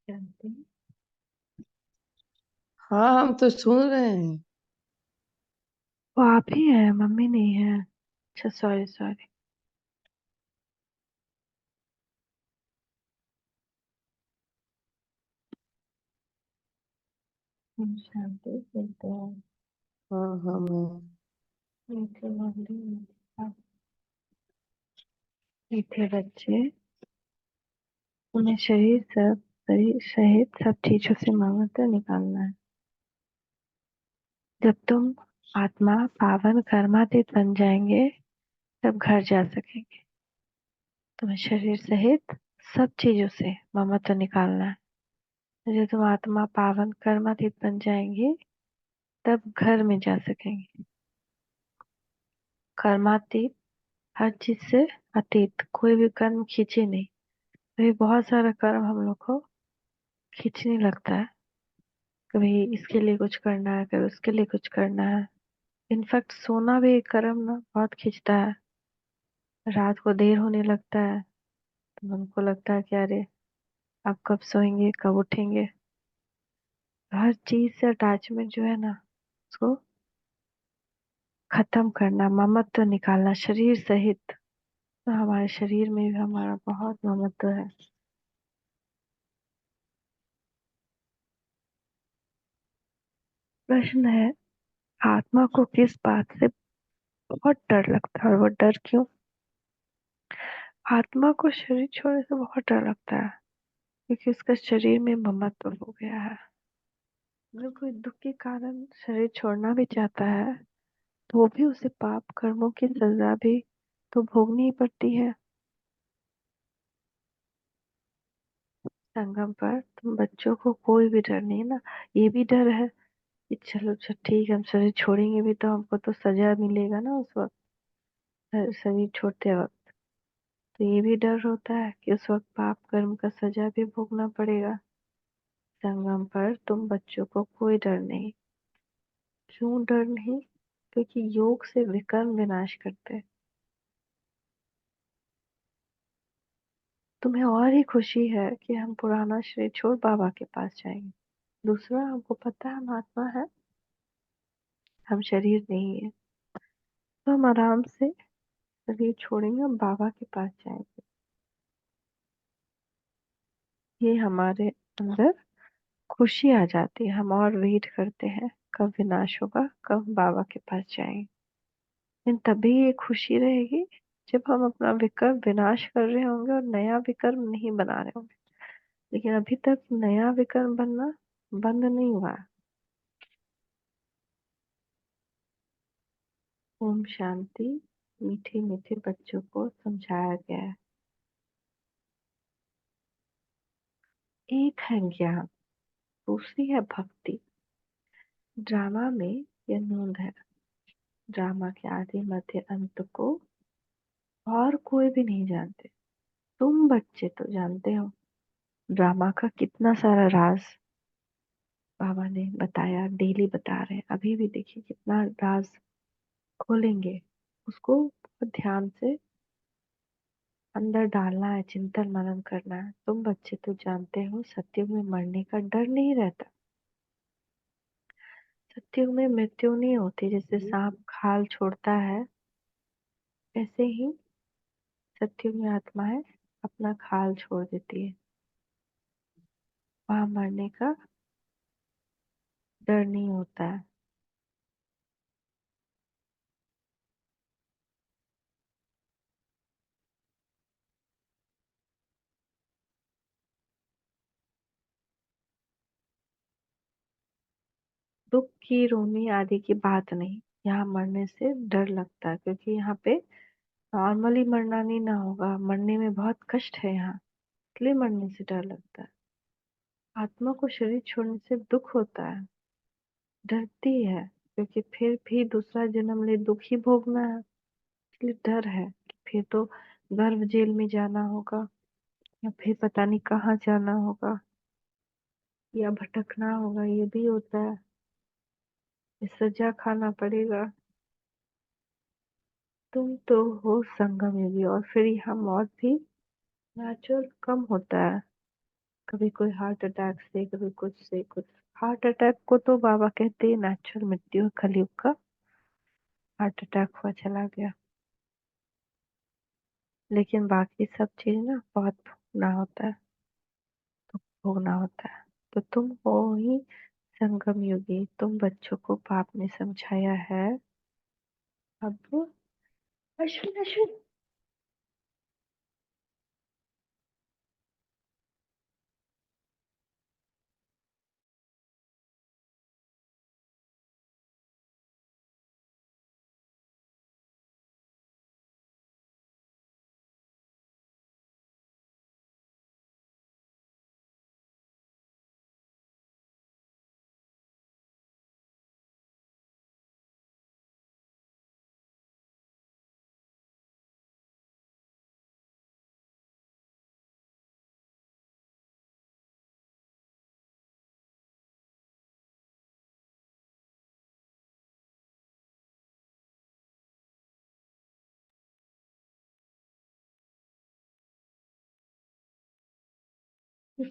जानती। हाँ, हम तो सुन रहे हैं। वो आप ही है, मम्मी नहीं है। अच्छा, सॉरी सॉरी। हम शांति बोलते हैं। हाँ हाँ मैं। मीठे मम्मी, मीठे बच्चे, उन्हें शरीर सहित सब चीजों से ममता निकालना है। जब तुम आत्मा पावन कर्मातीत बन जाएंगे, तब घर जा सकेंगे। तुम्हें शरीर सहित सब चीजों से ममत्व निकालना है। जब तुम आत्मा पावन कर्मातीत बन जाएंगे, तब घर में जा सकेंगे। कर्मातीत, हर चीज से अतीत, कोई भी कर्म खींचे नहीं। कभी बहुत सारा कर्म हम लोग को खींचने लगता है। कभी इसके लिए कुछ करना है, कभी उसके लिए कुछ करना है। इनफैक्ट सोना भी एक कर्म ना बहुत खींचता है। रात को देर होने लगता है तो मन को लगता है कि अरे अब कब सोएंगे, कब उठेंगे। हर चीज से अटैचमेंट जो है ना, उसको खत्म करना, ममत्व निकालना शरीर सहित। तो हमारे शरीर में भी हमारा बहुत ममत्व है। प्रश्न है, आत्मा को किस बात से बहुत डर लगता है, और वो डर क्यों? आत्मा को शरीर छोड़ने से बहुत डर लगता है, क्योंकि उसका शरीर में ममत्व हो गया है। अगर कोई दुख के कारण शरीर छोड़ना भी चाहता है, तो भी उसे पाप कर्मों की सजा भी तो भोगनी ही पड़ती है। संगम पर तुम बच्चों को कोई भी डर नहीं ना। ये भी डर है कि चलो अच्छा ठीक है, हम शरीर छोड़ेंगे भी तो हमको तो सजा मिलेगा ना उस वक्त, शरीर छोड़ते वक्त। तो ये भी डर होता है कि उस वक्त पाप कर्म का सजा भी भोगना पड़ेगा। संगम पर तुम बच्चों को कोई डर नहीं। क्यों डर नहीं? क्योंकि योग से विकर्म विनाश करते हैं। तुम्हें और ही खुशी है कि हम पुराना शरीर छोड़ बाबा के पास जाएंगे। दूसरा, हमको पता है हम आत्मा है, हम शरीर नहीं है। तो हम आराम से शरीर छोड़ेंगे और बाबा के पास जाएंगे। ये हमारे अंदर खुशी आ जाती है। हम और वेट करते हैं कब विनाश होगा, कब बाबा के पास जाएंगे। लेकिन तभी ये खुशी रहेगी जब हम अपना विकर्म विनाश कर रहे होंगे और नया विकर्म नहीं बना रहे होंगे। लेकिन अभी तक नया विकर्म बनना बंद नहीं हुआ है। ओम शांति। मीठे मीठे बच्चों को समझाया गया है। एक है ज्ञान, दूसरी है भक्ति। ड्रामा में यह नूंद है। ड्रामा के आदि मध्य अंत को और कोई भी नहीं जानते। तुम बच्चे तो जानते हो ड्रामा का कितना सारा राज। बाबा ने बताया, डेली बता रहे हैं, अभी भी देखिए कितना राज खोलेंगे। उसको बहुत ध्यान से अंदर डालना है, चिंतन मनन करना है। तुम बच्चे तो जानते हो सत्युग में मरने का डर नहीं रहता। सत्युग में मृत्यु नहीं होती। जैसे सांप खाल छोड़ता है, ऐसे ही सत्युग में आत्माएं अपना खाल छोड़ देती है। वहां मरने का डर नहीं होता है। दुख की, रोने आदि की बात नहीं। यहाँ मरने से डर लगता है क्योंकि यहाँ पे नॉर्मली मरना नहीं ना होगा, मरने में बहुत कष्ट है यहाँ, इसलिए मरने से डर लगता है। आत्मा को शरीर छोड़ने से दुख होता है, डरती है, क्योंकि फिर भी दूसरा जन्म ले दुख ही भोगना है। इसलिए डर है कि फिर तो गर्भ जेल में जाना होगा, या फिर पता नहीं कहाँ जाना होगा, या भटकना होगा। ये भी होता है, ये सजा खाना पड़ेगा। तुम तो हो संगम योगी, और फिर यहाँ मौत भी नेचुरल कम होता है। कभी कोई हार्ट अटैक से, कभी कुछ से कुछ। हार्ट अटैक को तो बाबा कहते हैं नेचुरल मृत्यु है, कलयुग का। हार्ट अटैक हुआ, चला गया। लेकिन बाकी सब चीज ना बहुत भोगना होता है, भोगना होता है। तो तुम हो ही संगम युगी, तुम बच्चों को पाप ने समझाया है। अब अश्विन अश्विन,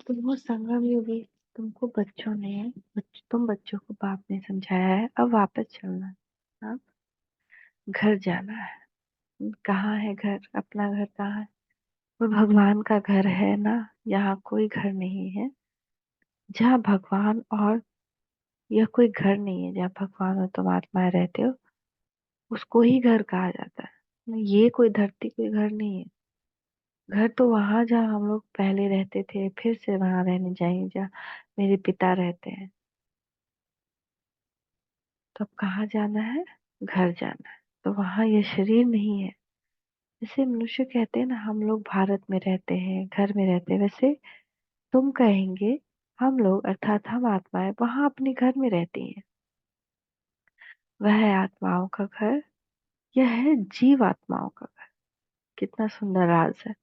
तुम हो संगम युगी, तुमको बच्चों ने, तुम बच्चों को बाप ने समझाया है। अब वापस चलना है। हाँ? घर जाना है। कहाँ है घर? अपना घर कहाँ है? वो भगवान का घर है ना। यहाँ कोई घर नहीं है। जहाँ भगवान और, यह कोई घर नहीं है जहाँ भगवान और तुम आत्माएं रहते हो, उसको ही घर कहा जाता है। ये कोई धरती, कोई घर नहीं है। घर तो वहां जहाँ हम लोग पहले रहते थे, फिर से वहां रहने जाएंगे जहाँ मेरे पिता रहते हैं। तो अब कहाँ जाना है? घर जाना है। तो वहां ये शरीर नहीं है। जैसे मनुष्य कहते हैं ना, हम लोग भारत में रहते हैं, घर में रहते हैं, वैसे तुम कहेंगे हम लोग अर्थात हम आत्माएं वहां अपने घर में रहती हैं। वह है आत्माओं का घर, यह है जीव आत्माओं का घर। कितना सुंदर राज है।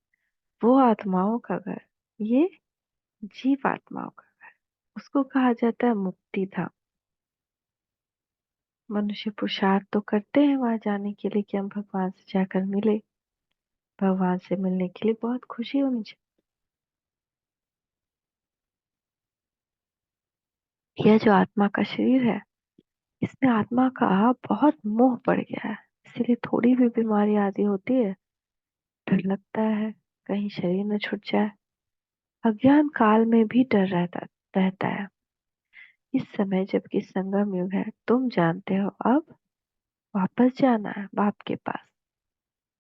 वो आत्माओं का घर, ये जीव आत्माओं का, उसको कहा जाता है मुक्ति धाम। मनुष्य पुरुषार्थ तो करते हैं वहां जाने के लिए कि हम भगवान से जाकर मिले। भगवान से मिलने के लिए बहुत खुशी होनी चाहिए। यह जो आत्मा का शरीर है, इसमें आत्मा का बहुत मोह पड़ गया है। इसीलिए थोड़ी भी बीमारी आदि होती है, डर लगता है कहीं शरीर न छूट जाए। अज्ञान काल में भी डर रहता है। इस समय जबकि संगम युग है, तुम जानते हो अब वापस जाना है बाप के पास।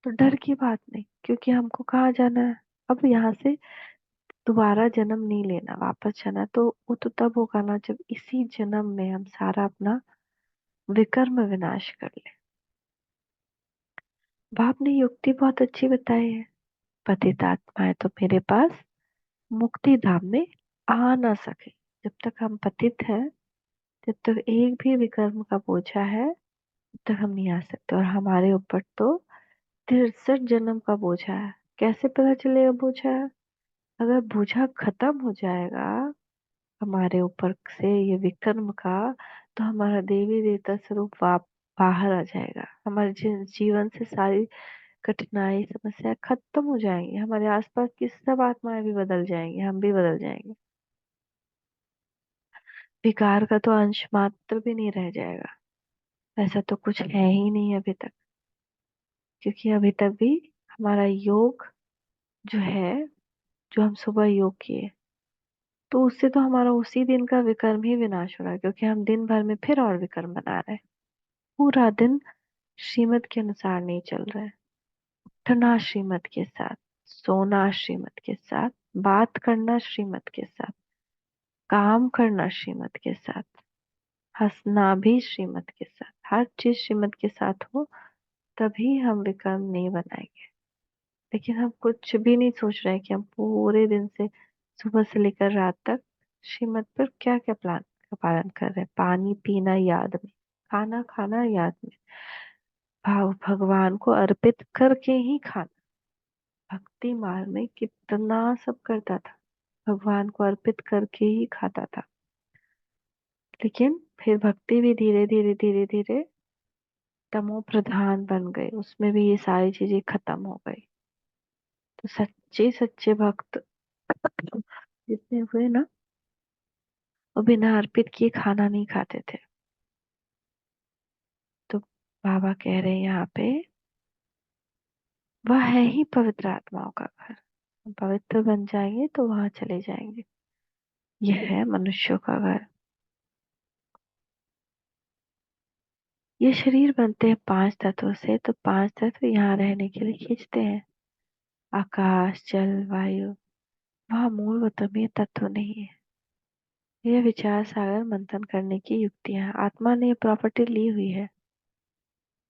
तो डर की बात नहीं, क्योंकि हमको कहाँ जाना है? अब यहाँ से दोबारा जन्म नहीं लेना, वापस जाना। तो वो तो तब होगा ना जब इसी जन्म में हम सारा अपना विकर्म विनाश कर ले। बाप ने युक्ति बहुत अच्छी बताई है। पतित आत्माएं तो मेरे पास मुक्ति धाम में आ ना सके। जब तक हम पतित हैं, जब तक एक भी विकर्म का बोझा है, तब तक हम नहीं आ सकते। और हमारे ऊपर तो 63 जन्म का बोझा है। कैसे पता चलेगा बोझा है? अगर बोझा खत्म हो जाएगा हमारे ऊपर से ये विकर्म का, तो हमारा देवी देवता स्वरूप बाहर आ जाएगा। हमारे जीवन से सारी कठिनाई समस्या खत्म हो जाएंगी। हमारे आसपास की सब आत्माएं भी बदल जाएंगी, हम भी बदल जाएंगे। विकार का तो अंश मात्र भी नहीं रह जाएगा। ऐसा तो कुछ है ही नहीं अभी तक, क्योंकि अभी तक भी हमारा योग जो है, जो हम सुबह योग किए, तो उससे तो हमारा उसी दिन का विकर्म ही विनाश हो रहा है। क्योंकि हम दिन भर में फिर और विकर्म बना रहे हैं। पूरा दिन श्रीमत के अनुसार नहीं चल रहा है। उठना श्रीमत के साथ, सोना श्रीमत के साथ, बात करना श्रीमत के साथ, काम करना श्रीमत के साथ, हंसना भी श्रीमत के साथ। हर चीज श्रीमत के साथ हो, तभी हम विकर्म नहीं बनाएंगे। लेकिन हम कुछ भी नहीं सोच रहे हैं कि हम पूरे दिन से, सुबह से लेकर रात तक श्रीमत पर क्या क्या प्लान का पालन कर रहे हैं। पानी पीना याद में, खाना खाना याद में, भाव भगवान को अर्पित करके ही खाना। भक्ति मार्ग में कितना सब करता था, भगवान को अर्पित करके ही खाता था। लेकिन फिर भक्ति भी धीरे धीरे धीरे धीरे तमो प्रधान बन गई, उसमें भी ये सारी चीजें खत्म हो गई। तो सच्चे सच्चे भक्त जितने हुए ना, वो बिना अर्पित किए खाना नहीं खाते थे। तो बाबा कह रहे हैं यहाँ पे, वह है ही पवित्र आत्माओं का घर। हम पवित्र बन जाएंगे तो वहां चले जाएंगे। यह है मनुष्यों का घर। ये शरीर बनते हैं पांच तत्वों से, तो पांच तत्व यहाँ रहने के लिए खींचते हैं। आकाश, जल, वायु, वह मूल व तत्वीय तत्व नहीं है। यह विचार सागर मंथन करने की युक्तियां हैं। आत्मा ने प्रॉपर्टी ली हुई है,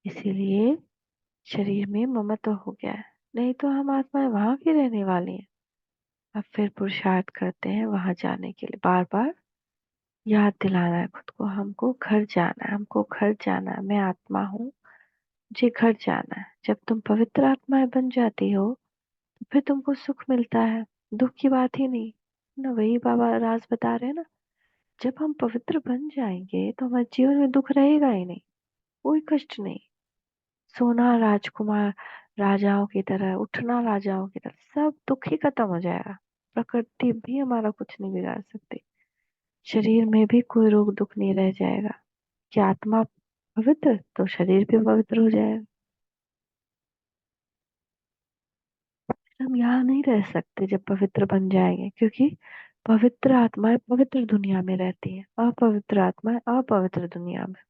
इसीलिए शरीर में ममत्व हो गया है। नहीं तो हम आत्माएं वहां की रहने वाली हैं। अब फिर पुरुषार्थ करते हैं वहां जाने के लिए। बार बार याद दिलाना है खुद को, हमको घर जाना है, हमको घर जाना है, मैं आत्मा हूँ, मुझे घर जाना है। जब तुम पवित्र आत्माएं बन जाती हो तो फिर तुमको सुख मिलता है, दुख की बात ही नहीं ना। वही बाबा राज बता रहे हैं ना, जब हम पवित्र बन जाएंगे तो हमारे जीवन में दुख रहेगा ही नहीं, कोई कष्ट नहीं। सोना राजकुमार, राजाओं की तरह उठना, राजाओं की तरह, सब दुख ही खत्म हो जाएगा। प्रकृति भी हमारा कुछ नहीं बिगाड़ सकती। शरीर में भी कोई रोग दुख नहीं रह जाएगा। कि आत्मा पवित्र तो शरीर भी पवित्र हो जाएगा। हम यहाँ नहीं रह सकते जब पवित्र बन जाएंगे, क्योंकि पवित्र आत्माएं पवित्र दुनिया में रहती है, अपवित्र आत्माएं अपवित्र दुनिया में।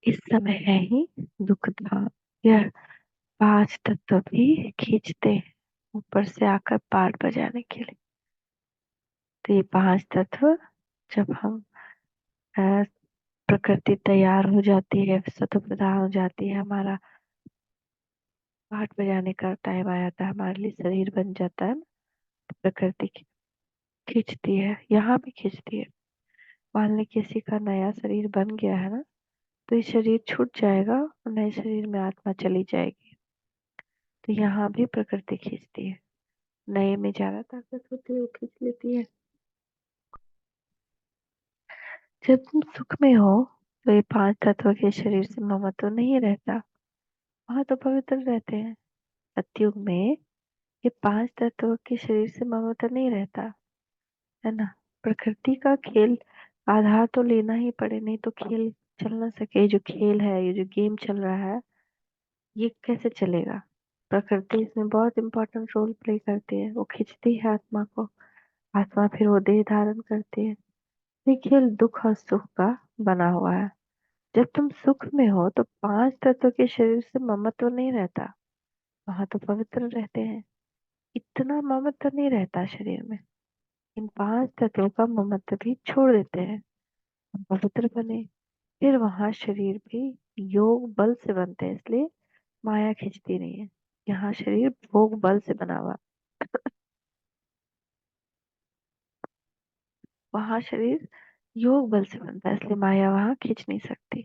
इस समय है ही दुख धाम। यह पांच तत्व भी खींचते हैं ऊपर से आकर पार बजाने के लिए। तो ये पांच तत्व, जब हम अ, प्रकृति तैयार हो जाती है, सतो प्रधान हो जाती है, हमारा पाठ बजाने का टाइम आ जाता है, हमारे लिए शरीर बन जाता है ना, तो प्रकृति खींचती है, यहाँ भी खींचती है। मान ली किसी का नया शरीर बन गया है ना, तो ये शरीर छूट जाएगा और नए शरीर में आत्मा चली जाएगी। तो यहाँ भी प्रकृति खींचती है। नए में ज्यादा ताकत होती है, वो खींच लेती है। जब तुम सुख में हो तो ये पांच तत्व के शरीर से ममत्व नहीं रहता, वहां तो पवित्र रहते हैं। सतयुग में ये पांच तत्व के शरीर से ममत्व नहीं रहता, है ना। प्रकृति का खेल आधार तो लेना ही पड़े, नहीं तो खेल चल ना सके। ये जो खेल है, ये जो गेम चल रहा है, ये कैसे चलेगा। प्रकृति इसमें बहुत इंपॉर्टेंट रोल प्ले करती है, वो खींचती है आत्मा को, आत्मा फिर वो देह धारण करती है। ये खेल दुख और सुख का बना हुआ है। जब तुम सुख में हो तो पांच तत्व के शरीर से ममत्व नहीं रहता, वहां तो पवित्र रहते हैं। इतना ममत्व नहीं रहता शरीर में। इन पांच तत्वों का ममत्व भी छोड़ देते हैं, हम पवित्र बने। फिर वहां शरीर भी योग बल से बनते हैं, इसलिए माया खींचती नहीं है। यहाँ शरीर भोग बल से बना हुआ, वहां शरीर योग बल से बनता है, इसलिए माया वहां खींच नहीं सकती।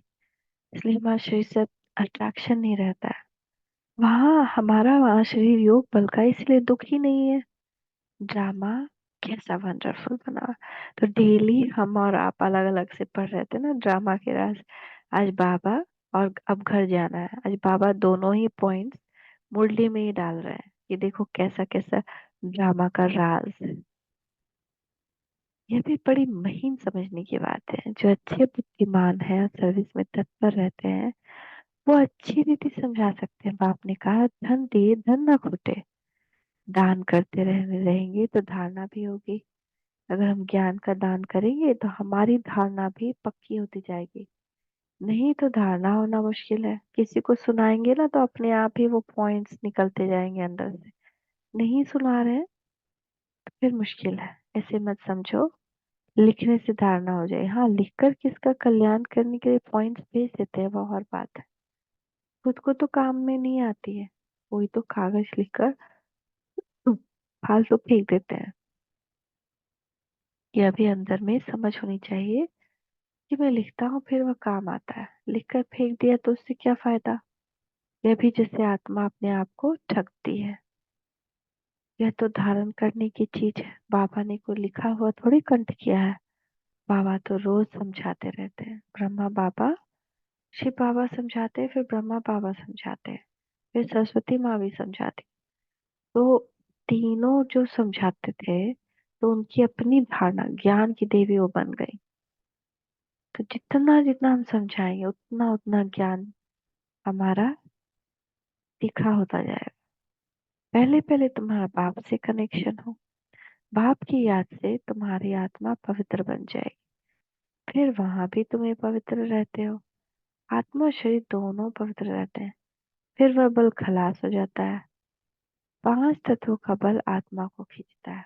इसलिए हमारा शरीर से अट्रैक्शन नहीं रहता है। वहां हमारा, वहां शरीर योग बल का, इसलिए दुख ही नहीं है। ड्रामा कैसा वंडरफुल बना हुआ। तो डेली हम और आप अलग अलग से पढ़ रहे थे ना ड्रामा के राज। आज बाबा और अब घर जाना है, आज बाबा दोनों ही पॉइंट्स मुरली में ही डाल रहे हैं कि देखो कैसा कैसा ड्रामा का राज है। यह भी बड़ी महीन समझने की बात है। जो अच्छे बुद्धिमान है और सर्विस में तत्पर रहते हैं, वो अच्छी रीति समझा सकते हैं। बाप ने कहा धन दिए धन ना खूटे। दान करते रहेंगे तो धारणा भी होगी। अगर हम ज्ञान का दान करेंगे तो हमारी धारणा भी पक्की होती जाएगी। नहीं तो धारणा होना मुश्किल है। किसी को सुनाएंगे ना तो अपने आप ही वो पॉइंट्स निकलते जाएंगे अंदर से। नहीं सुना रहे हैं तो फिर मुश्किल है। ऐसे मत समझो लिखने से धारणा हो जाए। हाँ, लिखकर किसका कल्याण करने के लिए पॉइंट्स भेज देते हैं, वो और बात है। खुद को तो काम में नहीं आती है, कोई तो कागज लिखकर फालतू फेंक देते हैं। यह भी अंदर में समझ होनी चाहिए कि मैं लिखता हूँ फिर वह काम आता है, लिखकर फेंक दिया तो उससे क्या फायदा। यह भी जैसे आत्मा अपने आप को ठगती है। यह तो धारण करने की चीज है, बाबा ने कोई लिखा हुआ थोड़ी कंठ किया है। बाबा तो रोज समझाते रहते हैं। ब्रह्मा बाबा, शिव बाबा समझाते हैं, फिर ब्रह्मा बाबा समझाते हैं, फिर सरस्वती माँ भी समझाती। तो तीनों जो समझाते थे तो उनकी अपनी धारणा ज्ञान की देवी वो बन गई। तो जितना जितना हम समझाएंगे उतना उतना ज्ञान हमारा तीखा होता जाएगा। पहले पहले तुम्हारा बाप से कनेक्शन हो, बाप की याद से तुम्हारी आत्मा पवित्र बन जाएगी। फिर वहां भी तुम्हें पवित्र रहते हो, आत्मा और शरीर दोनों पवित्र रहते हैं। फिर वह बल खलास हो जाता है। 5 तत्वों का बल आत्मा को खींचता है।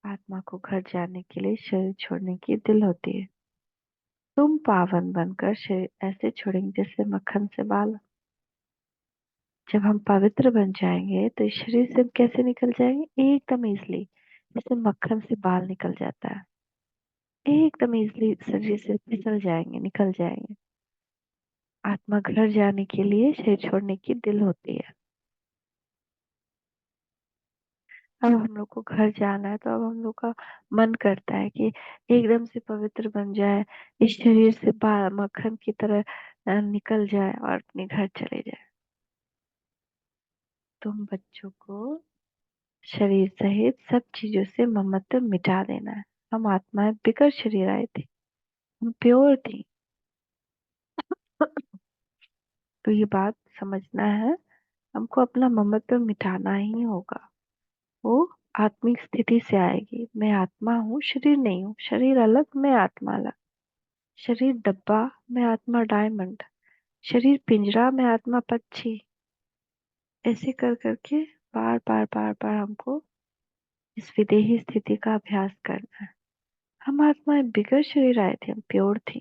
आत्मा को घर जाने के लिए शरीर छोड़ने की दिल होती है। तुम पावन बनकर शरीर ऐसे छोड़ेंगे जैसे मक्खन से बाल। जब हम पवित्र बन जाएंगे तो इस शरीर से हम कैसे निकल जाएंगे, एकदम इजली, जैसे मक्खन से बाल निकल जाता है। एकदम इजली शरीर से फिसल जाएंगे, निकल जाएंगे। आत्मा घर जाने के लिए शरीर छोड़ने की दिल होती है। अब हम लोग को घर जाना है तो अब हम लोग का मन करता है कि एकदम से पवित्र बन जाए, इस शरीर से मक्खन की तरह निकल जाए और अपने घर चले जाए। तुम बच्चों को शरीर सहित सब चीजों से ममत्व मिटा देना है। हम आत्माएं बिगड़ शरीर आए थे, हम प्योर थी। तो ये बात समझना है, हमको अपना ममत्व मिटाना ही होगा। वो आत्मिक स्थिति से आएगी। मैं आत्मा हूँ, शरीर नहीं हूँ। शरीर अलग, मैं आत्मा अलग। शरीर डब्बा, मैं आत्मा डायमंड। शरीर पिंजरा, मैं आत्मा पक्षी। ऐसे कर करके बार बार बार बार हमको इस विदेही स्थिति का अभ्यास करना है। हम आत्माएं बिगड़ शरीर आए थे, हम प्योर थे।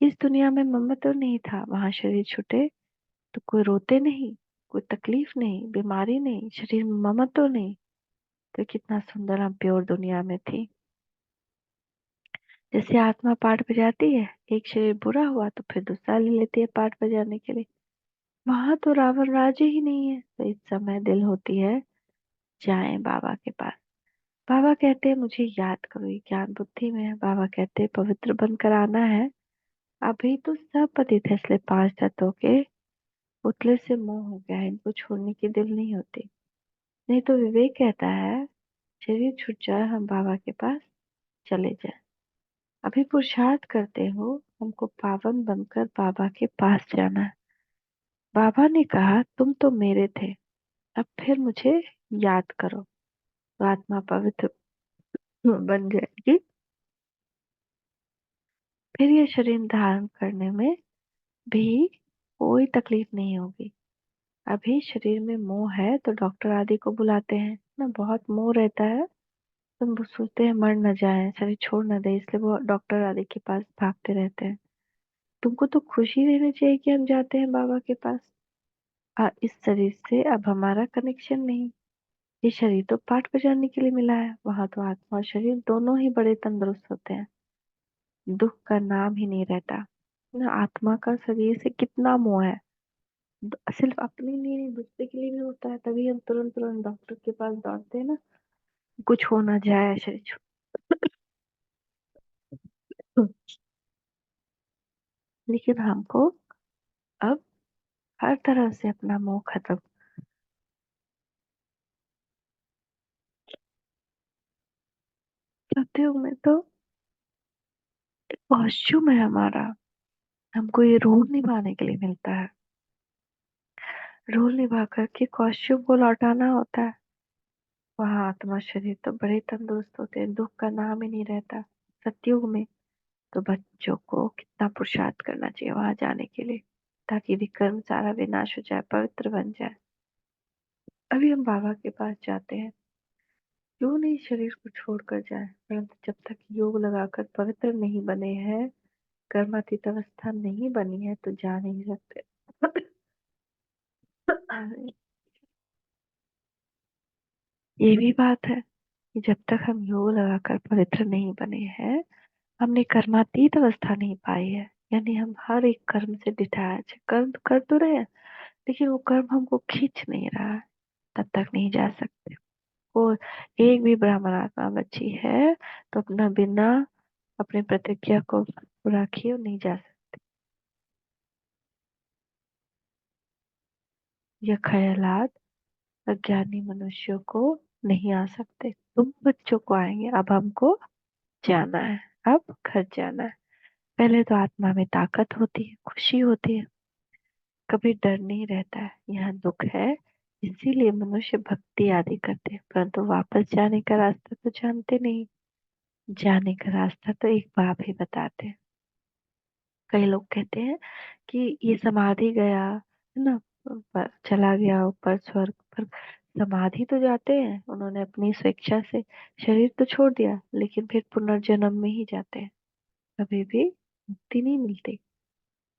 इस दुनिया में ममत्व नहीं था। वहां शरीर छूटे तो कोई रोते नहीं, कोई तकलीफ नहीं, बीमारी नहीं, शरीर में ममत्व नहीं। तो कितना सुंदर हम प्योर दुनिया में थे। जैसे आत्मा पाठ बजाती है, एक शरीर बुरा हुआ तो फिर दूसरा ले लेती है पाठ बजाने के लिए। वहां तो रावण राज्य ही नहीं है। तो इस समय दिल होती है जाएं बाबा के पास। बाबा कहते हैं मुझे याद करो, ये ज्ञान बुद्धि में है। बाबा कहते हैं पवित्र बनकर आना है। अभी तो सब पतित है, इसलिए 5 तत्वों के पुतले से मोह हो गया है, इनको छोड़ने की दिल नहीं होती। नहीं तो विवेक कहता है शरीर छूट जाए, हम बाबा के पास चले जाए। अभी पुरुषार्थ करते हो, हमको पावन बनकर बाबा के पास जाना है। बाबा ने कहा तुम तो मेरे थे, अब फिर मुझे याद करो। तो आत्मा पवित्र बन जाएगी। फिर ये शरीर धारण करने में भी कोई तकलीफ नहीं होगी। अभी शरीर में मोह है तो डॉक्टर आदि को बुलाते हैं ना, बहुत मोह रहता है। तुम वो सोचते हैं मर न जाए, शरीर छोड़ न दे, इसलिए वो डॉक्टर आदि के पास भागते रहते हैं। तुमको तो खुशी रहनी चाहिए कि हम जाते हैं बाबा के पास। इस शरीर से अब हमारा कनेक्शन नहीं। ये शरीर तो पाठ बजाने के लिए मिला है। वहां तो आत्मा और शरीर दोनों ही बड़े तंदुरुस्त होते हैं। दुख का नाम ही नहीं रहता ना। आत्मा का शरीर से कितना मोह है। सिर्फ अपने लिए नहीं, दूसरे के लिए भी होता है। तभी हम तुरंत तुरंत डॉक्टर के पास दौड़ते हैं ना, कुछ हो ना जाए शरीर छोड़। लेकिन हमको अब हर तरह से अपना मोह खत्म। सत्युग में तो कॉस्ट्यूम है हमारा, हमको ये रोल निभाने के लिए मिलता है। रोल निभा करके कॉस्ट्यूम को लौटाना होता है। वहाँ आत्मा शरीर तो बड़े तंदुरुस्त होते हैं, दुख का नाम ही नहीं रहता सत्युग में। तो बच्चों को कितना पुरुषार्थ करना चाहिए वहां जाने के लिए, ताकि विक्रम सारा विनाश हो जाए, पवित्र बन जाए। अभी हम बाबा के पास जाते हैं, क्यों नहीं शरीर को छोड़कर जाए, परंतु जब तक योग लगाकर पवित्र नहीं बने हैं, कर्मातीत अवस्था नहीं बनी है, तो जा नहीं सकते। ये भी बात है कि जब तक हम योग लगाकर पवित्र नहीं बने हैं, हमने कर्मातीत अवस्था नहीं पाई है। यानी हम हर एक कर्म से डिटैच, कर्म कर तो रहे हैं लेकिन वो कर्म हमको खींच नहीं रहा है, तब तक नहीं जा सकते। वो एक भी ब्राह्मण आत्मा बची है तो अपना बिना अपने प्रतिज्ञा को पूरा किए नहीं जा सकते। यह ख्यालात अज्ञानी मनुष्यों को नहीं आ सकते। तुम बच्चों को आएंगे। अब हमको जाना है, अब घर जाना है। पहले तो आत्मा में ताकत होती है, खुशी होती है, कभी डर नहीं रहता है। यहाँ दुख है, इसीलिए मनुष्य भक्ति आदि करते हैं, परंतु वापस जाने का रास्ता तो जानते नहीं। जाने का रास्ता तो एक बाप ही बताते हैं। कई लोग कहते हैं कि ये समाधि गया है ना, चला गया ऊपर स्वर्ग पर। समाधि तो जाते हैं, उन्होंने अपनी स्वेच्छा से शरीर तो छोड़ दिया, लेकिन फिर पुनर्जन्म में ही जाते हैं, कभी भी मुक्ति नहीं मिलती।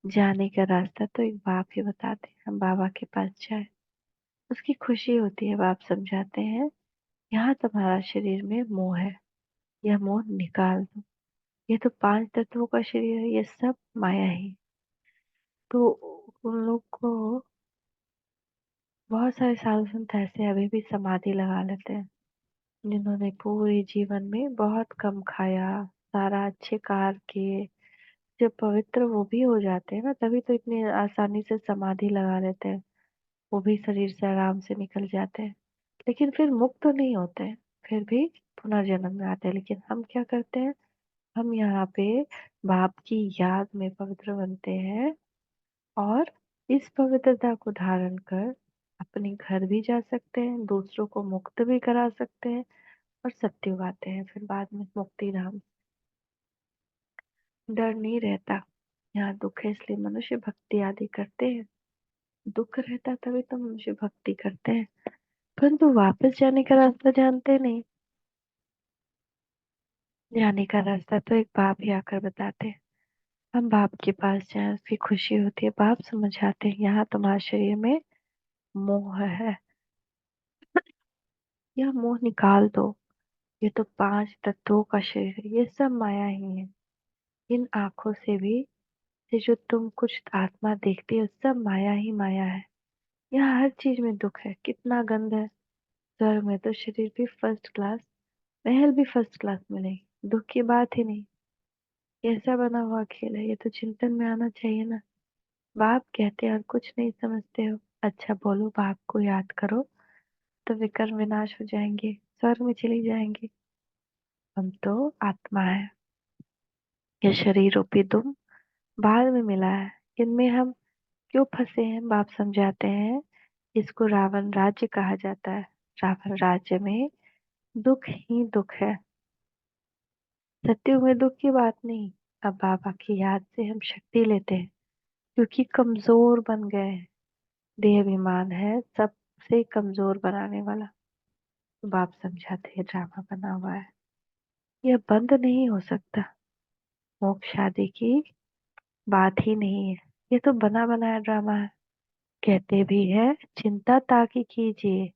जाने का रास्ता तो एक बाप ही बताते हैं। हम बाबा के पास जाए, उसकी खुशी होती है। बाप समझाते हैं, यहाँ तुम्हारा शरीर में मोह है, यह मोह निकाल दो। ये तो पांच तत्वों का शरीर है, ये सब माया ही। तो उन लोग को बहुत सारे साधु संत ऐसे अभी भी समाधि लगा लेते हैं, जिन्होंने पूरे जीवन में बहुत कम खाया, सारा अच्छे कार्य किए। जब पवित्र वो भी हो जाते हैं ना, तभी तो इतनी आसानी से समाधि लगा लेते हैं। वो भी शरीर से आराम से निकल जाते हैं, लेकिन फिर मुक्त तो नहीं होते हैं, फिर भी पुनर्जन्म में आते हैं। लेकिन हम क्या करते हैं, हम यहाँ पे बाप की याद में पवित्र बनते हैं, और इस पवित्रता को धारण कर अपने घर भी जा सकते हैं, दूसरों को मुक्त भी करा सकते हैं, और सत्य उगाते हैं फिर बाद में मुक्ति धाम। डर नहीं रहता। यहाँ दुख है, इसलिए मनुष्य भक्ति आदि करते हैं। दुख रहता तभी तो मनुष्य भक्ति करते हैं, परंतु वापस जाने का रास्ता जानते नहीं। जाने का रास्ता तो एक बाप ही आकर बताते हैं। हम बाप के पास जाए, उसकी खुशी होती है। बाप समझाते हैं, यहाँ तुम्हारे शरीर में मोह है, यह मोह निकाल दो। ये तो पांच तत्वों का शरीर है, ये सब माया ही है। इन आंखों से भी ये जो तुम कुछ आत्मा देखती है, सब माया ही माया है। यहाँ हर चीज में दुख है, कितना गंद है। स्वर्ग में तो शरीर भी फर्स्ट क्लास, महल भी फर्स्ट क्लास मिलेगी, दुख की बात ही नहीं। कैसा बना हुआ खेल है, ये तो चिंतन में आना चाहिए ना। बाप कहते हैं और कुछ नहीं समझते हो, अच्छा बोलो बाप को याद करो, तो विकर्म विनाश हो जाएंगे, स्वर्ग में चली जाएंगे। हम तो आत्मा है, ये शरीर रूपी तुम बाद में मिला है, इनमें हम क्यों फंसे हैं। बाप समझाते हैं, इसको रावण राज्य कहा जाता है। रावण राज्य में दुख ही दुख है, सत्युग में दुख की बात नहीं। अब बाबा की याद से हम शक्ति लेते हैं, क्योंकि कमजोर बन गए हैं। देह अभिमान है सबसे कमजोर बनाने वाला। तो बाप समझाते हैं, ड्रामा बना हुआ है, यह बंद नहीं हो सकता। मोक्ष आदि की बात ही नहीं है, ये तो बना बनाया ड्रामा है। कहते भी है, चिंता ताकि कीजिए।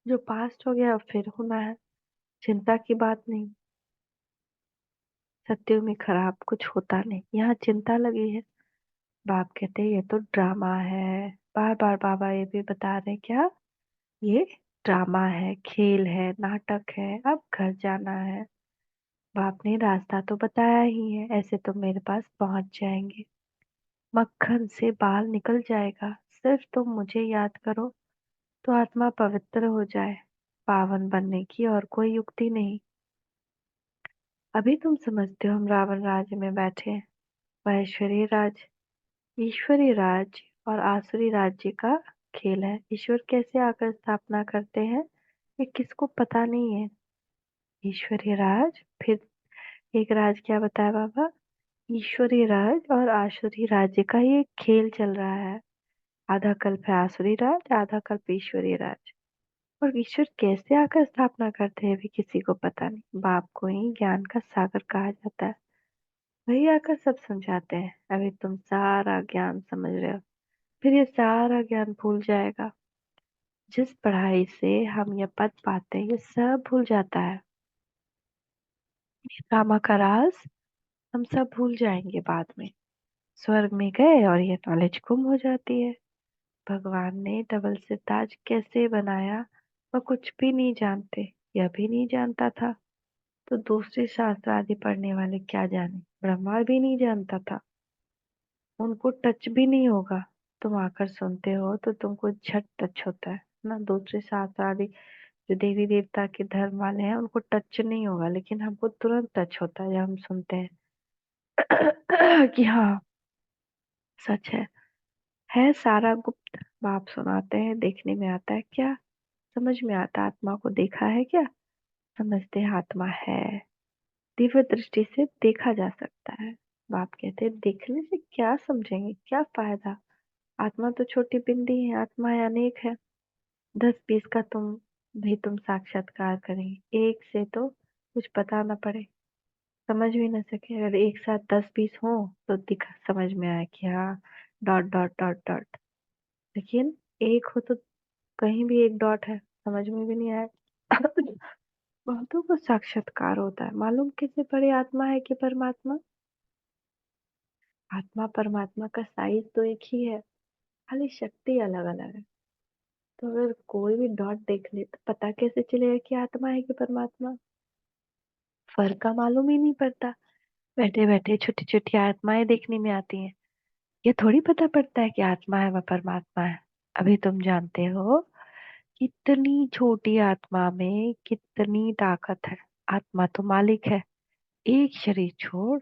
जो पास्ट हो गया अब फिर होना है, चिंता की बात नहीं। सत्युग में खराब कुछ होता नहीं, यहाँ चिंता लगी है। बाप कहते हैं, ये तो ड्रामा है। बार बार बाबा ये भी बता रहे हैं, क्या ये ड्रामा है, खेल है, नाटक है, अब घर जाना है। बाप ने रास्ता तो बताया ही है, ऐसे तो मेरे पास पहुंच जाएंगे, मक्खन से बाल निकल जाएगा। सिर्फ तुम मुझे याद करो, तो आत्मा पवित्र हो जाए। पावन बनने की और कोई युक्ति नहीं। अभी तुम समझते हो हम रावण राज्य में बैठे हैं, वह ईश्वरीय राज। ईश्वरीय राज्य और आसुरी राज्य का खेल है। ईश्वर कैसे आकर स्थापना करते हैं, ये किसको पता नहीं है। ईश्वरीय राज, फिर एक राज क्या बताया बाबा, ईश्वरीय राज और आसुरी राज्य का ये खेल चल रहा है। आधा कल्प है आसुरी राज, आधा कल्प ईश्वरीय राज। और ईश्वर कैसे आकर स्थापना करते हैं, अभी किसी को पता नहीं। बाप को ही ज्ञान का सागर कहा जाता है, वही आकर सब समझाते हैं। अभी तुम सारा ज्ञान समझ रहे हो, फिर ये सारा ज्ञान भूल जाएगा। जिस पढ़ाई से हम ये पद पाते हैं, ये सब भूल जाता है। कामा का राज हम सब भूल जाएंगे बाद में। स्वर्ग में गए और ये नॉलेज गुम हो जाती है। भगवान ने डबल सिताज कैसे बनाया, वह कुछ भी नहीं जानते, यह भी नहीं जानता था। तो दूसरे शास्त्र आदि पढ़ने वाले क्या जाने, ब्रह्मा भी नहीं जानता था, उनको टच भी नहीं होगा। तुम आकर सुनते हो तो तुमको झट टच होता है ना। दूसरे शास्त्र आदि जो देवी देवता के धर्म वाले हैं उनको टच नहीं होगा, लेकिन हमको तुरंत टच होता है जब हम सुनते हैं कि हाँ, सच है सारा गुप्त। बाप सुनाते हैं, देखने में आता है क्या, समझ में आता है। आत्मा को देखा है क्या, समझते हैं आत्मा है, दिव्य दृष्टि से देखा जा सकता है। बाप कहते हैं देखने से क्या समझेंगे, क्या फायदा, आत्मा तो छोटी बिंदी है, आत्माएं अनेक है। 10-20 का तुम साक्षात्कार करेंगे, एक से तो कुछ पता न पड़े, समझ भी न सके। अगर एक साथ 10-20 हो तो दिखा समझ में आए कि हाँ, डॉट डॉट डॉट डॉट। लेकिन एक हो तो कहीं भी एक डॉट है, समझ में भी नहीं आए। बहुतों को साक्षात्कार होता है, मालूम किससे बड़ी आत्मा है कि परमात्मा। आत्मा परमात्मा का साइज तो एक ही है, खाली शक्ति अलग अलग है। तो अगर कोई भी डॉट देख ले तो पता कैसे चलेगा कि आत्मा है कि परमात्मा। फर्क का मालूम ही नहीं पड़ता। बैठे बैठे छोटी छोटी आत्माएं देखने में आती हैं, ये थोड़ी पता पड़ता है कि आत्मा है व परमात्मा है। अभी तुम जानते हो कितनी छोटी आत्मा में कितनी ताकत है। आत्मा तो मालिक है, एक शरीर छोड़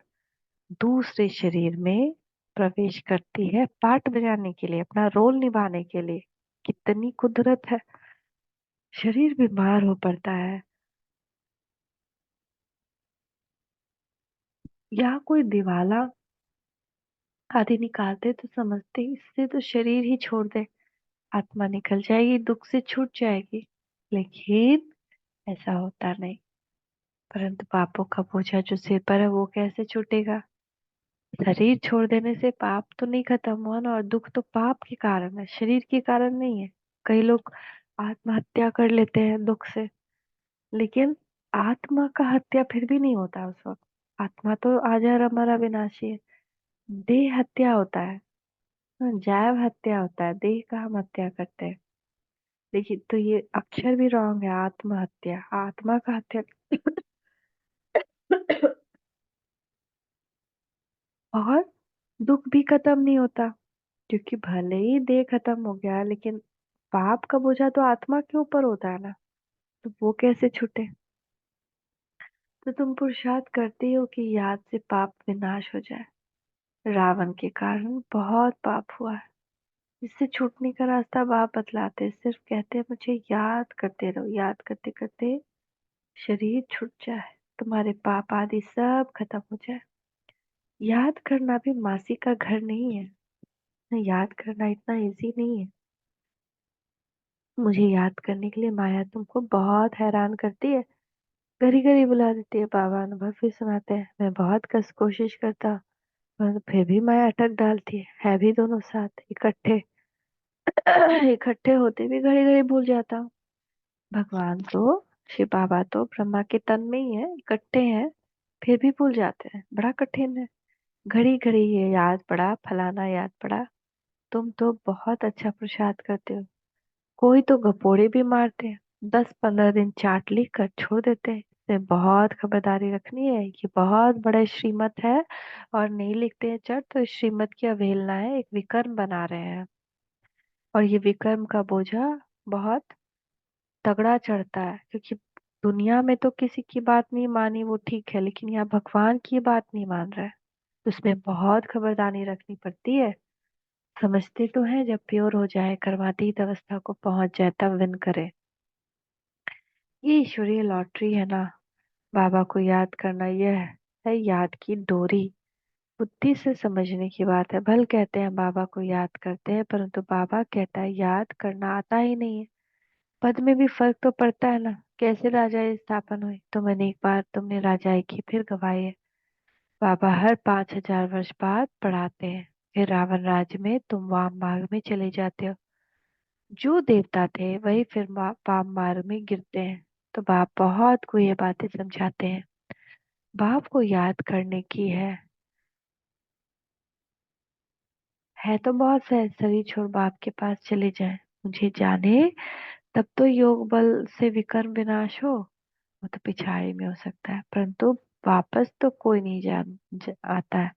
दूसरे शरीर में प्रवेश करती है पार्ट बजाने के लिए, अपना रोल निभाने के लिए। कितनी कुदरत है। शरीर बीमार हो पड़ता है या कोई दिवाला आदि निकालते तो समझते इससे तो शरीर ही छोड़ दे, आत्मा निकल जाएगी, दुख से छूट जाएगी। लेकिन ऐसा होता नहीं। परंतु पापों का बोझा जो सिर पर है वो कैसे छूटेगा। शरीर छोड़ देने से पाप तो नहीं खत्म हुआ ना, और दुख तो पाप के कारण है, शरीर के कारण नहीं है। कई लोग आत्महत्या कर लेते हैं दुख से, लेकिन आत्मा का हत्या फिर भी नहीं होता उस वक्त। आत्मा तो आजा हमारा विनाशी है, देह हत्या होता है। हाँ, जैव हत्या होता है, देह का हम हत्या करते हैं। देखिए तो ये अक्षर भी रॉन्ग है, आत्महत्या, आत्मा का हत्या। और दुख भी खत्म नहीं होता, क्योंकि भले ही देह खत्म हो गया लेकिन पाप का बोझा तो आत्मा के ऊपर होता है ना, तो वो कैसे छूटे। तो तुम पुरुषार्थ करती हो कि याद से पाप विनाश हो जाए। रावण के कारण बहुत पाप हुआ है, इससे छूटने का रास्ता बाप बतलाते हैं। सिर्फ कहते हैं मुझे याद करते रहो, याद करते करते शरीर छूट जाए, तुम्हारे पाप आदि सब खत्म हो जाए। याद करना भी मासी का घर नहीं है, याद करना इतना इजी नहीं है। मुझे याद करने के लिए माया तुमको बहुत हैरान करती है, घड़ी घड़ी बुला देती है। बाबा अनुभव भी सुनाते हैं, मैं बहुत कस कोशिश करता हूँ, पर फिर भी माया अटक डालती है भी दोनों साथ इकट्ठे। इकट्ठे होते भी घड़ी घड़ी भूल जाता हूँ। भगवान तो, शिव बाबा तो ब्रह्मा के तन में ही है, इकट्ठे हैं, फिर भी भूल जाते हैं, बड़ा कठिन है। घड़ी घड़ी ये याद पड़ा, फलाना याद पड़ा। तुम तो बहुत अच्छा पुरुषार्थ करते हो। कोई तो गपोड़े भी मारते हैं, 10-15 दिन चार्ट लिख कर छोड़ देते हैं। इसमें बहुत खबरदारी रखनी है, ये बहुत बड़ा श्रीमत है, और नहीं लिखते हैं चार्ट तो इस श्रीमत की अवहेलना है, एक विकर्म बना रहे हैं। और ये विकर्म का बोझा बहुत तगड़ा चढ़ता है, क्योंकि दुनिया में तो किसी की बात नहीं मानी वो ठीक है, लेकिन यहाँ भगवान की बात नहीं मान रहा है, तो उसमें बहुत खबरदारी रखनी पड़ती है। समझते तो है जब प्योर हो जाए, कर्मातीत अवस्था को पहुंच जाए तब विन करे। ये ईश्वरीय लॉटरी है ना। बाबा को याद करना यह है याद की डोरी। बुद्धि से समझने की बात है। भल कहते हैं बाबा को याद करते हैं, परंतु बाबा कहता है याद करना आता ही नहीं है। पद में भी फर्क तो पड़ता है ना, कैसे राजाई स्थापन हुई, तो मैंने एक बार तुमने राजाई की फिर गवाई है। बाबा हर 5,000 वर्ष बाद पढ़ाते हैं, फिर रावण राज्य में तुम वाम मार्ग में चले जाते हो। जो देवता थे वही फिर वाम मार्ग में गिरते हैं। तो बाप बहुत को ये बातें समझाते हैं। बाप को याद करने की है तो बहुत सहज, शरीर छोड़ बाप के पास चले जाएं, मुझे जाने, तब तो योग बल से विकर्म विनाश हो। वो तो पिछाड़ी में हो सकता है, परंतु वापस तो कोई नहीं आता है।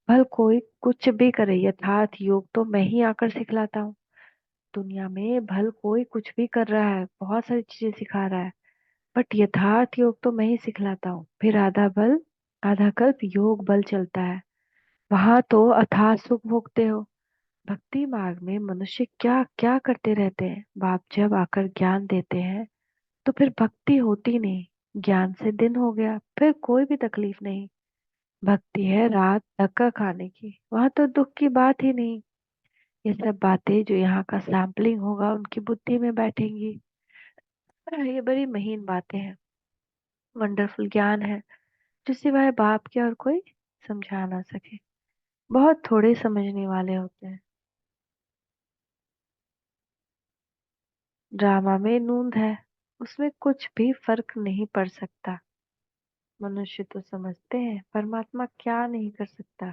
भल कोई कुछ भी करे, यथार्थ योग तो मैं ही आकर सिखलाता हूँ। दुनिया में भल कोई कुछ भी कर रहा है, बहुत सारी चीजें सिखा रहा है, बट यथार्थ योग तो मैं ही सिखलाता हूँ। फिर आधा बल आधा कल्प योग बल चलता है, वहां तो अथाह सुख भोगते हो। भक्ति मार्ग में मनुष्य क्या क्या करते रहते हैं, बाप जब आकर ज्ञान देते हैं तो फिर भक्ति होती नहीं। ज्ञान से दिन हो गया, फिर कोई भी तकलीफ नहीं। भक्ति है रात धक्का खाने की, वहां तो दुख की बात ही नहीं। ये सब बातें जो यहाँ का सैम्पलिंग होगा उनकी बुद्धि में बैठेंगी। ये बड़ी महीन बातें हैं, वंडरफुल ज्ञान है, जो सिवाय बाप के और कोई समझा ना सके। बहुत थोड़े समझने वाले होते हैं। ड्रामा में नूंद है, उसमें कुछ भी फर्क नहीं पड़ सकता। मनुष्य तो समझते हैं परमात्मा क्या नहीं कर सकता,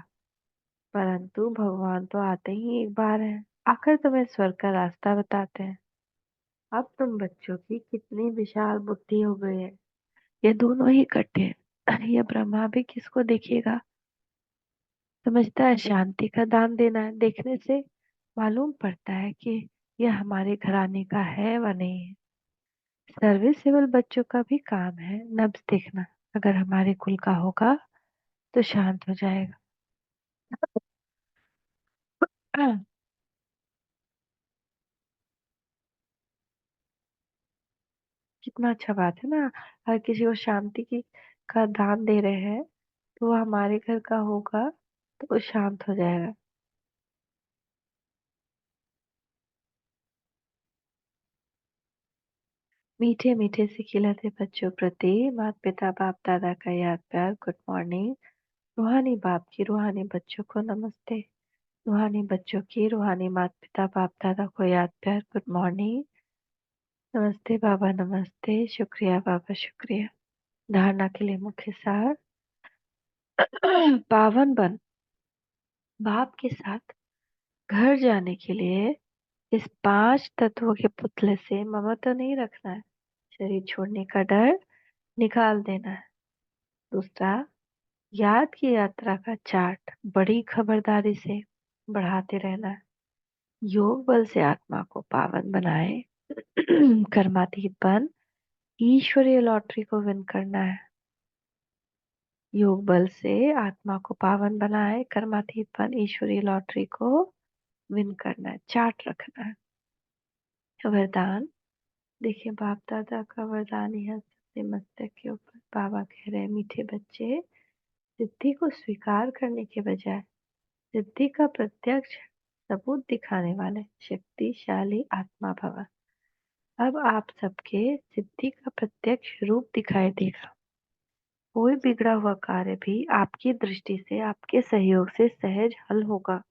परंतु भगवान तो आते ही एक बार हैं, आकर तुम्हें स्वर्ग का रास्ता बताते हैं। अब तुम बच्चों की कितनी विशाल बुद्धि हो गई है। ये दोनों ही इकट्ठे हैं। ये ब्रह्मा भी किसको देखेगा। समझता है शांति का दान देना है, देखने से मालूम पड़ता है कि यह हमारे घराने का है व नहीं है। सर्विसेबल बच्चों का भी काम है नब्ज देखना, अगर हमारे कुल का होगा तो शांत हो जाएगा। कितना अच्छा बात है ना। हर किसी को शांति की का दान दे रहे हैं, तो वो हमारे घर का होगा तो वो शांत हो जाएगा। मीठे मीठे से खिलते बच्चों प्रति माता पिता बाप दादा का याद प्यार गुड मॉर्निंग। रूहानी बाप की रूहानी बच्चों को नमस्ते। रूहानी बच्चों की रूहानी माता पिता बाप दादा को याद प्यार गुड मॉर्निंग। नमस्ते बाबा नमस्ते, शुक्रिया बाबा शुक्रिया। धारणा के लिए मुख्य सार। पावन बन बाप के साथ घर जाने के लिए इस पांच तत्वों के पुतले से ममता नहीं रखना है। शरीर छोड़ने का डर निकाल देना है। दूसरा, याद की यात्रा का चार्ट बड़ी खबरदारी से बढ़ाते रहना है। योग बल से आत्मा को पावन बनाए। कर्मातीत बन ईश्वरीय लॉटरी को विन करना है। योग बल से आत्मा को पावन बनाए, कर्मातीत बन ईश्वरीय लॉटरी को विन करना है, चार्ट रखना है। वरदान। देखिए बाप दादा का वरदान ही है सबसे मस्तक के ऊपर। बाबा कह रहे हैं, मीठे बच्चे, सिद्धि को स्वीकार करने के बजाय सिद्धि का प्रत्यक्ष सबूत दिखाने वाले शक्तिशाली आत्मा भव। अब आप सबके सिद्धि का प्रत्यक्ष रूप दिखाई देगा। कोई बिगड़ा हुआ कार्य भी आपकी दृष्टि से आपके सहयोग से सहज हल होगा।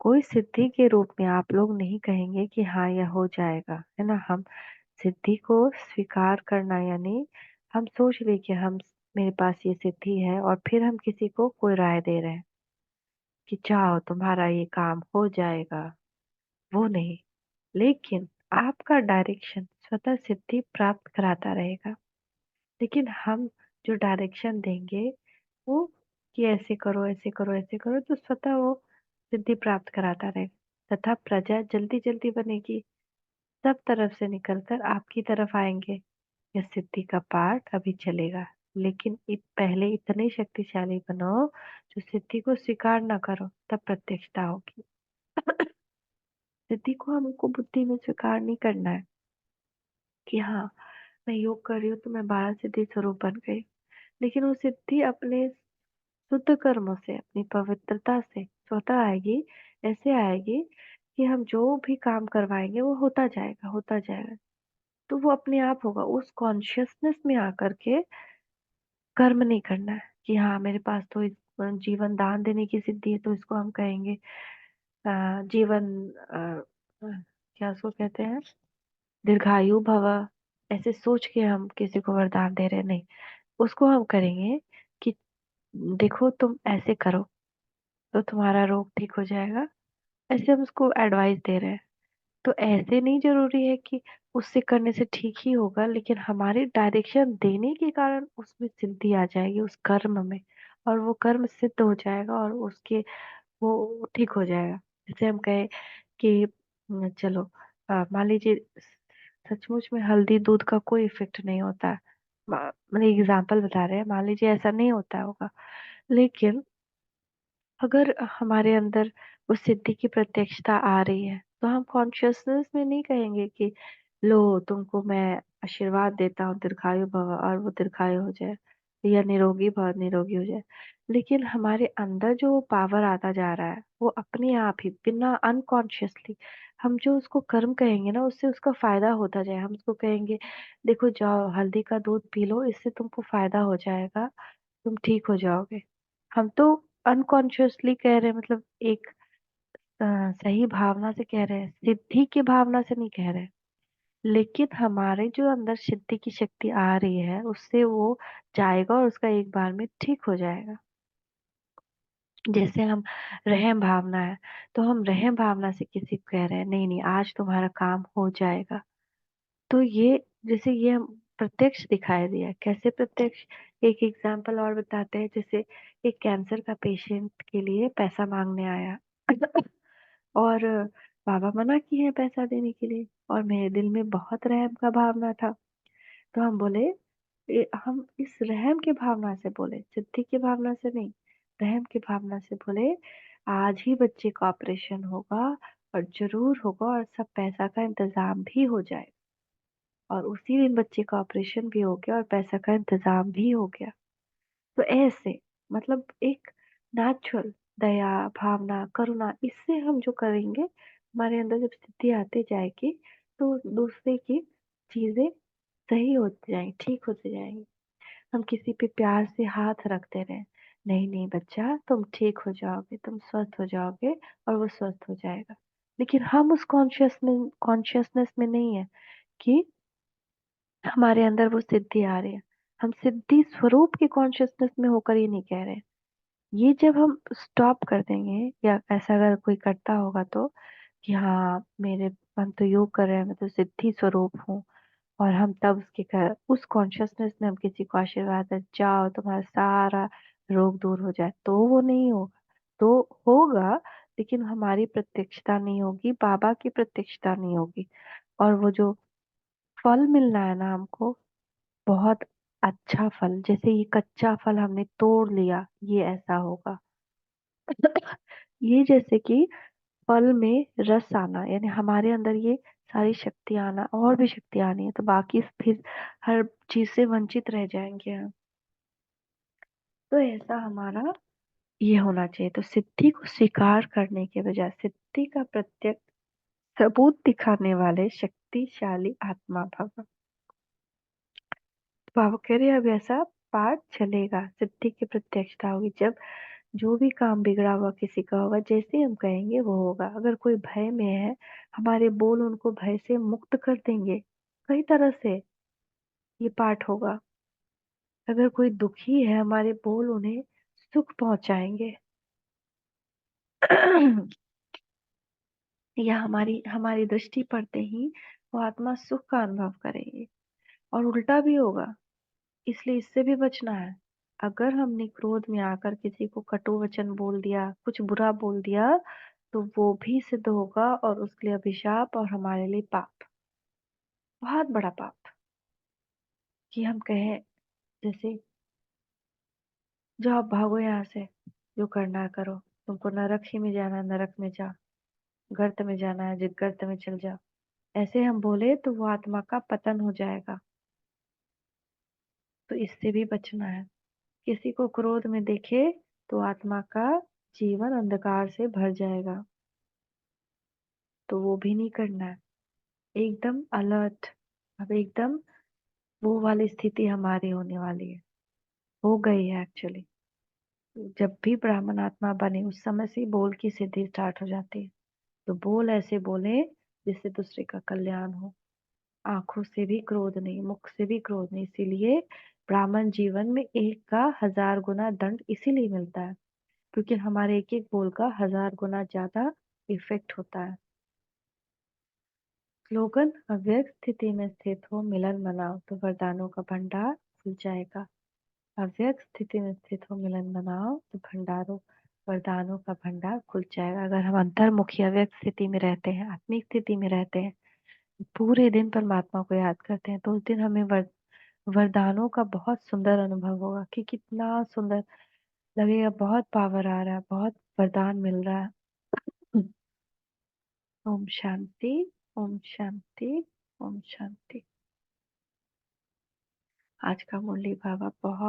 कोई सिद्धि के रूप में आप लोग नहीं कहेंगे कि हाँ यह हो जाएगा, है ना। हम सिद्धि को स्वीकार करना यानी हम सोच ले कि हम मेरे पास ये सिद्धि है और फिर हम किसी को कोई राय दे रहे हैं कि चाहो तुम्हारा ये काम हो जाएगा, वो नहीं। लेकिन आपका डायरेक्शन स्वतः सिद्धि प्राप्त कराता रहेगा। लेकिन हम जो डायरेक्शन देंगे वो कि ऐसे करो ऐसे करो ऐसे करो, तो स्वतः वो सिद्धि प्राप्त कराता रहेगा तथा प्रजा जल्दी जल्दी बनेगी। सब तरफ से निकलकर आपकी तरफ आएंगे। यह सिद्धि का पाठ अभी चलेगा, लेकिन पहले इतने शक्तिशाली बनो जो सिद्धि को स्वीकार न करो, तब प्रत्यक्षता होगी। सिद्धि को हमको बुद्धि में स्वीकार नहीं करना है कि हाँ मैं योग कर रही हूँ तो मैं 12 सिद्धि स्वरूप बन गई। लेकिन वो सिद्धि अपने शुद्ध कर्मों से, अपनी पवित्रता से स्वतः आएगी। ऐसे आएगी कि हम जो भी काम करवाएंगे वो होता जाएगा होता जाएगा। तो वो अपने आप होगा। उस कॉन्शियसनेस में आकर के कर्म नहीं करना है कि हाँ मेरे पास तो जीवन दान देने की सिद्धि है तो इसको हम कहेंगे जीवन क्या उसको कहते हैं, दीर्घायु भव। ऐसे सोच के हम किसी को वरदान दे रहे नहीं, उसको हम करेंगे कि देखो तुम ऐसे करो तो तुम्हारा रोग ठीक हो जाएगा। ऐसे हम उसको एडवाइस दे रहे हैं। तो ऐसे नहीं जरूरी है कि उससे करने से ठीक ही होगा, लेकिन हमारे डायरेक्शन देने के कारण उसमें सिद्धि आ जाएगी उस कर्म में, और वो कर्म सिद्ध हो जाएगा और उसके वो ठीक हो जाएगा। जैसे हम कहे कि चलो मान लीजिए सचमुच में हल्दी दूध का कोई इफेक्ट नहीं होता है। मतलब एग्जाम्पल बता रहे हैं, मान लीजिए ऐसा नहीं होता होगा, लेकिन अगर हमारे अंदर वो सिद्धि की प्रत्यक्षता आ रही है तो हम कॉन्शियसनेस में नहीं कहेंगे कि लो तुमको मैं आशीर्वाद देता हूँ दीर्घायु भव, और वो दीर्घायु हो जाए, या निरोगी भव निरोगी हो जाए। लेकिन हमारे अंदर जो पावर आता जा रहा है वो अपने आप ही बिना अनकॉन्शियसली हम जो उसको कर्म कहेंगे ना, उससे उसका फायदा होता जाए। हम उसको कहेंगे देखो जाओ हल्दी का दूध पी लो, इससे तुमको फायदा हो जाएगा, तुम ठीक हो जाओगे। हम तो अनकॉन्शियसली कह रहे हैं, मतलब एक सही भावना से कह रहे हैं, सिद्धि की भावना से नहीं कह रहे हैं। लेकिन हमारे जो अंदर सिद्धि की शक्ति आ रही है उससे वो जाएगा और उसका एक बार में ठीक हो जाएगा। जैसे हम रहम भावना है, तो हम रहम भावना से किसी को कह रहे हैं नहीं नहीं आज तुम्हारा काम हो जाएगा। तो ये जैसे ये हम प्रत्यक्ष दिखाई दिया। कैसे प्रत्यक्ष? एक एग्जांपल और बताते हैं। जैसे एक कैंसर का पेशेंट के लिए पैसा मांगने आया और बाबा मना किए हैं पैसा देने के लिए, और मेरे दिल में बहुत रहम का भावना था। तो हम बोले हम इस रहम की भावना से बोले, सिद्धि की भावना से नहीं, रहम की भावना से बोले आज ही बच्चे का ऑपरेशन होगा, और जरूर होगा, और सब पैसा का इंतजाम भी हो जाए। और उसी दिन बच्चे का ऑपरेशन भी हो गया और पैसा का इंतजाम भी हो गया। तो ऐसे मतलब एक नेचुरल दया भावना करुणा, इससे हम जो करेंगे हमारे अंदर जब स्थिति आती जाएगी तो दूसरे की चीजें सही होती जाएंगी, ठीक होती जाएंगी। हम किसी पे प्यार से हाथ रखते रहे, नहीं नहीं बच्चा तुम ठीक हो जाओगे, तुम स्वस्थ हो जाओगे, और वो स्वस्थ हो जाएगा। लेकिन हम उस कॉन्शियसनेस में नहीं है कि हमारे अंदर वो सिद्धि आ रही है। हम सिद्धि स्वरूप के कॉन्शियसनेस में होकर ये नहीं कह रहे। ये जब हम स्टॉप कर देंगे, या ऐसा अगर कोई करता होगा तो कि हाँ मेरे हम तो योग कर रहे हैं, मैं तो सिद्धि स्वरूप हूँ, और हम तब उस कॉन्शियसनेस में हम किसी को आशीर्वाद दें, जाओ तुम्हारा सारा रोग दूर हो जाए, तो वो नहीं होगा। तो होगा, लेकिन हमारी प्रत्यक्षता नहीं होगी, बाबा की प्रत्यक्षता नहीं होगी। और वो जो फल मिलना है ना हमको, बहुत अच्छा फल, जैसे ये कच्चा फल हमने तोड़ लिया, ये ऐसा होगा। ये जैसे कि फल में रस आना, यानी हमारे अंदर ये सारी शक्ति आना, और भी शक्ति आनी है, तो बाकी फिर हर चीज से वंचित रह जाएंगे हम। तो ऐसा हमारा ये होना चाहिए। तो सिद्धि को स्वीकार करने के बजाय सिद्धि का प्रत्यक्ष सबूत दिखाने वाले शक्तिशाली आत्मा भव। बाबा कह रहे अब ऐसा पाठ चलेगा, सिद्धि की प्रत्यक्षता होगी जब जो भी काम बिगड़ा हुआ किसी का होगा, जैसे हम कहेंगे वो होगा। अगर कोई भय में है, हमारे बोल उनको भय से मुक्त कर देंगे, कई तरह से ये पाठ होगा। अगर कोई दुखी है, हमारे बोल उन्हें सुख पहुंचाएंगे। या हमारी हमारी दृष्टि पड़ते ही वो आत्मा सुख का अनुभव करेगी। और उल्टा भी होगा, इसलिए इससे भी बचना है। अगर हमने क्रोध में आकर किसी को कटु वचन बोल दिया, कुछ बुरा बोल दिया, तो वो भी सिद्ध होगा, और उसके लिए अभिशाप और हमारे लिए पाप, बहुत बड़ा पाप। कि हम कहें जैसे जाओ भागो यहाँ से, जो करना है करो, तुमको नरक ही में जाना है नरक में जा, गर्त में जाना है जिस गर्त में चल जाओ। ऐसे हम बोले तो वो आत्मा का पतन हो जाएगा। तो इससे भी बचना है। किसी को क्रोध में देखे तो आत्मा का जीवन अंधकार से भर जाएगा, तो वो भी नहीं करना है। एकदम अलर्ट, अब एकदम वो वाली स्थिति हमारी होने वाली है, हो गई है एक्चुअली। जब भी ब्राह्मण आत्मा बने उस समय से बोल की सिद्धि स्टार्ट हो जाती है। तो बोल ऐसे बोले जिससे दूसरे का कल्याण हो। आंखों से भी क्रोध नहीं, मुख से भी क्रोध नहीं। इसीलिए ब्राह्मण जीवन में एक का 1000 गुना दंड इसीलिए मिलता है, क्योंकि हमारे एक एक बोल का 1000 गुना ज्यादा इफेक्ट होता है। स्लोगन: अव्यक्त स्थिति में स्थित हो मिलन मनाओ तो वरदानों का भंडार खुल जाएगा। अव्यक्त स्थिति में स्थित हो मिलन मनाओ तो वरदानों का भंडार खुल जाएगा। अगर हम अंतर्मुखी अव्यक्त स्थिति में रहते हैं, आत्मिक स्थिति में रहते हैं, पूरे दिन परमात्मा को याद करते हैं, तो उस दिन हमें वरदानों का बहुत सुंदर अनुभव होगा कि कितना सुंदर लगेगा, बहुत पावर आ रहा है, बहुत वरदान मिल रहा है। ओम शांति, ओम शांति, ओम शांति। आज का मुरली बाबा बहुत